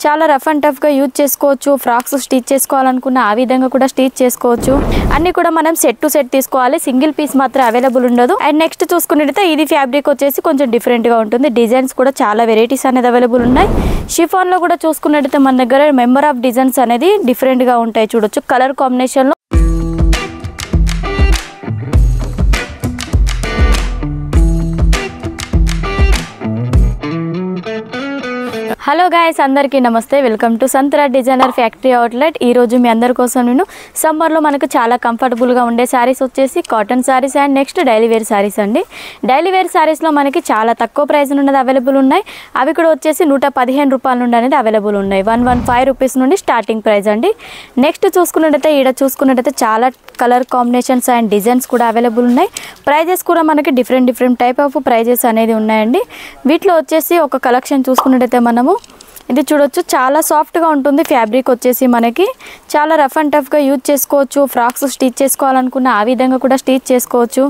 చాలా rough and tough గా use చేసుకోవచ్చు. ఫ్రాక్స్ స్టిచ్ చేసుకోవాలనుకున్న ఆ విధంగా కూడా స్టిచ్ చేసుకోవచ్చు. అన్ని కూడా మనం సెట్ టు సెట్ తీసుకోవాలి, సింగిల్ పీస్ మాత్రం అవైలబుల్ ఉండదు. అండ్ నెక్స్ట్ చూసుకున్నట్లయితే ఇది ఫ్యాబ్రిక్ వచ్చేసి కొంచెం డిఫరెంట్ గా ఉంటుంది. డిజైన్స్ కూడా చాలా వెరైటీస్ అనేది అవైలబుల్ ఉన్నాయి. షిఫాన్ లో కూడా చూసుకున్నట్లయితే మన దగ్గర మెంబర్ ఆఫ్ డిజైన్స్ అనేది డిఫరెంట్ గా ఉంటాయి. చూడొచ్చు కలర్ కాంబినేషన్ లో. హలో గాయస్, అందరికీ నమస్తే. Welcome to Santharaj designer factory outlet. ఈ రోజు మీ అందరి కోసం నేను సమ్మర్లో మనకు చాలా కంఫర్టబుల్గా ఉండే శారీస్ వచ్చేసి cotton saris and next daily wear saris అండి. డైలీ వేర్ శారీస్లో మనకి చాలా తక్కువ ప్రైస్ నుండి అవైలబుల్ ఉన్నాయి. అవి కూడా వచ్చేసి 115 రూపాయల నుండి అనేది అవైలబుల్ ఉన్నాయి. 115 రూపీస్ నుండి స్టార్టింగ్ ప్రైస్ అండి. నెక్స్ట్ చూసుకున్నట్టయితే ఈడ చూసుకున్నట్టయితే చాలా కలర్ కాంబినేషన్స్ అండ్ డిజైన్స్ కూడా అవైలబుల్ ఉన్నాయి. ప్రైజెస్ కూడా మనకి డిఫరెంట్ టైప్ ఆఫ్ ప్రైజెస్ అనేది ఉన్నాయండి. వీటిలో వచ్చేసి ఒక కలెక్షన్ చూసుకున్నట్టయితే మనము ఇది చూడొచ్చు, చాలా సాఫ్ట్గా ఉంటుంది. ఫ్యాబ్రిక్ వచ్చేసి మనకి చాలా రఫ్ అండ్ టఫ్గా యూజ్ చేసుకోవచ్చు. ఫ్రాక్స్ స్టిచ్ చేసుకోవాలనుకున్న ఆ విధంగా కూడా స్టిచ్ చేసుకోవచ్చు.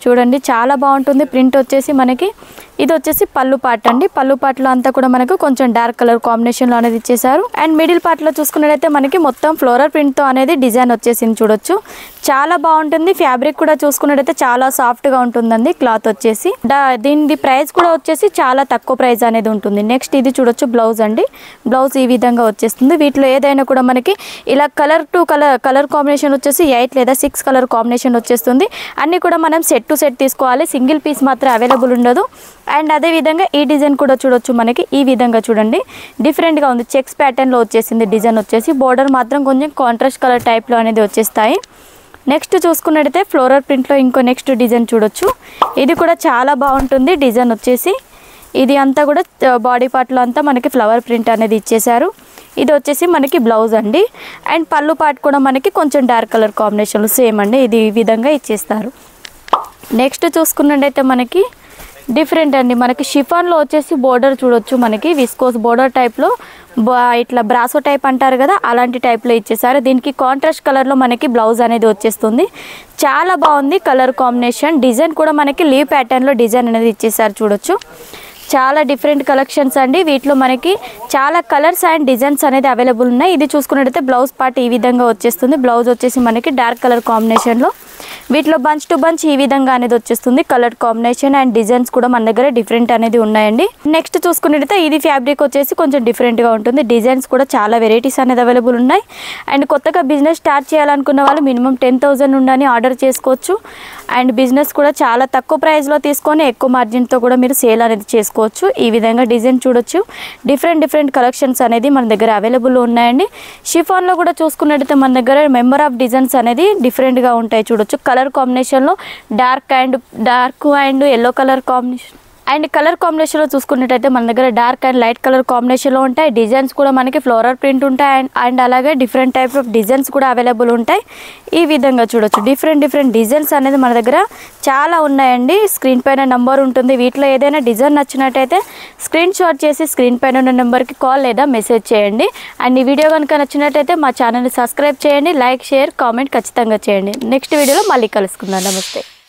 చూడండి చాలా బాగుంటుంది. ప్రింట్ వచ్చేసి మనకి ఇది వచ్చేసి పళ్ళు పార్ట్ అండి. పళ్ళు పార్ట్లో అంతా కూడా మనకు కొంచెం డార్క్ కలర్ కాంబినేషన్లో అనేది ఇచ్చేసారు. అండ్ మిడిల్ పార్ట్లో చూసుకున్నట్టయితే మనకి మొత్తం ఫ్లోరల్ ప్రింట్తో అనేది డిజైన్ వచ్చేసింది. చూడొచ్చు చాలా బాగుంటుంది. ఫ్యాబ్రిక్ కూడా చూసుకున్నట్టయితే చాలా సాఫ్ట్గా ఉంటుందండి. క్లాత్ వచ్చేసి దీని ప్రైస్ కూడా వచ్చేసి చాలా తక్కువ ప్రైస్ అనేది ఉంటుంది. నెక్స్ట్ ఇది చూడొచ్చు బ్లౌజ్ అండి. బ్లౌజ్ ఈ విధంగా వచ్చేస్తుంది. వీటిలో ఏదైనా కూడా మనకి ఇలా కలర్ టు కలర్ కాంబినేషన్ వచ్చేసి 8 లేదా 6 కలర్ కాంబినేషన్ వచ్చేస్తుంది. అన్నీ కూడా మనం సెట్ టు సెట్ తీసుకోవాలి, సింగిల్ పీస్ మాత్రం అవైలబుల్ ఉండదు. అండ్ అదే విధంగా ఈ డిజైన్ కూడా చూడొచ్చు. మనకి ఈ విధంగా చూడండి డిఫరెంట్గా ఉంది. చెక్స్ ప్యాటర్న్లో వచ్చేసింది. డిజైన్ వచ్చేసి బోర్డర్ మాత్రం కొంచెం కాంట్రాస్ట్ కలర్ టైప్లో అనేది వచ్చేస్తాయి. నెక్స్ట్ చూసుకున్నట్టయితే ఫ్లోరల్ ప్రింట్లో ఇంకో నెక్స్ట్ డిజైన్ చూడొచ్చు. ఇది కూడా చాలా బాగుంటుంది. డిజైన్ వచ్చేసి ఇది అంతా కూడా బాడీ పార్ట్లో అంతా మనకి ఫ్లవర్ ప్రింట్ అనేది ఇచ్చేసారు. ఇది వచ్చేసి మనకి బ్లౌజ్ అండి. అండ్ పళ్ళు పార్ట్ కూడా మనకి కొంచెం డార్క్ కలర్ కాంబినేషన్లో సేమ్ అండి. ఇది ఈ విధంగా ఇచ్చేస్తారు. నెక్స్ట్ చూసుకున్నట్టయితే మనకి డిఫరెంట్ అండి. మనకి షిఫాన్లో వచ్చేసి బోర్డర్ చూడొచ్చు. మనకి విస్కోస్ బోర్డర్ టైప్లో ఇట్లా బ్రాసో టైప్ అంటారు కదా, అలాంటి టైప్లో ఇచ్చేసారు. దీనికి కాంట్రాస్ట్ కలర్లో మనకి బ్లౌజ్ అనేది వచ్చేస్తుంది. చాలా బాగుంది కలర్ కాంబినేషన్. డిజైన్ కూడా మనకి లీవ్ ప్యాటర్న్లో డిజైన్ అనేది ఇచ్చేసారు. చూడొచ్చు చాలా డిఫరెంట్ కలెక్షన్స్ అండి. వీటిలో మనకి చాలా కలర్స్ అండ్ డిజైన్స్ అనేది అవైలబుల్ ఉన్నాయి. ఇది చూసుకున్నట్టయితే బ్లౌజ్ పార్ట్ ఈ విధంగా వచ్చేస్తుంది. బ్లౌజ్ వచ్చేసి మనకి డార్క్ కలర్ కాంబినేషన్లో, వీటిలో బంచ్ టు బంచ్ ఈ విధంగా అనేది వచ్చేస్తుంది. కలర్ కాంబినేషన్ అండ్ డిజైన్స్ కూడా మన దగ్గర డిఫరెంట్ అనేది ఉన్నాయండి. నెక్స్ట్ చూసుకున్నట్టయితే ఇది ఫ్యాబ్రిక్ వచ్చేసి కొంచెం డిఫరెంట్గా ఉంటుంది. డిజైన్స్ కూడా చాలా వెరైటీస్ అనేది అవైలబుల్ ఉన్నాయి. అండ్ కొత్తగా బిజినెస్ స్టార్ట్ చేయాలనుకున్న వాళ్ళు మినిమం 10,000 నుండి ఆర్డర్ చేసుకోవచ్చు. అండ్ బిజినెస్ కూడా చాలా తక్కువ ప్రైస్లో తీసుకొని ఎక్కువ మార్జిన్తో కూడా మీరు సేల్ అనేది చేసుకోవచ్చు. ఈ విధంగా డిజైన్ చూడొచ్చు. డిఫరెంట్ కలెక్షన్స్ అనేది మన దగ్గర అవైలబుల్ ఉన్నాయండి. షిఫాన్లో కూడా చూసుకున్నట్టయితే మన దగ్గర మెంబర్ ఆఫ్ డిజైన్స్ అనేది డిఫరెంట్గా ఉంటాయి. చూడొచ్చు కలర్ కాంబినేషన్లో dark and yellow colour combination and colour కాంబినేషన్లో చూసుకున్నట్టయితే మన దగ్గర డార్క్ అండ్ లైట్ కలర్ కాంబినేషన్లో ఉంటాయి. డిజైన్స్ కూడా మనకి ఫ్లోరల్ ప్రింట్ ఉంటాయి. అండ్ అలాగే డిఫరెంట్ టైప్ ఆఫ్ డిజైన్స్ కూడా అవైలబుల్ ఉంటాయి. ఈ విధంగా చూడొచ్చు డిఫరెంట్ డిజైన్స్ అనేది మన దగ్గర చాలా ఉన్నాయండి. స్క్రీన్ పైన నెంబర్ ఉంటుంది. వీటిలో ఏదైనా డిజైన్ నచ్చినట్టయితే స్క్రీన్ షాట్ చేసి స్క్రీన్ పైన ఉన్న నెంబర్కి కాల్ లేదా మెసేజ్ చేయండి. అండ్ ఈ వీడియో కనుక నచ్చినట్టయితే మా ఛానల్ని సబ్స్క్రైబ్ చేయండి, లైక్ షేర్ కామెంట్ ఖచ్చితంగా చేయండి. నెక్స్ట్ వీడియోలో మళ్ళీ కలుసుకుందాం. నమస్తే.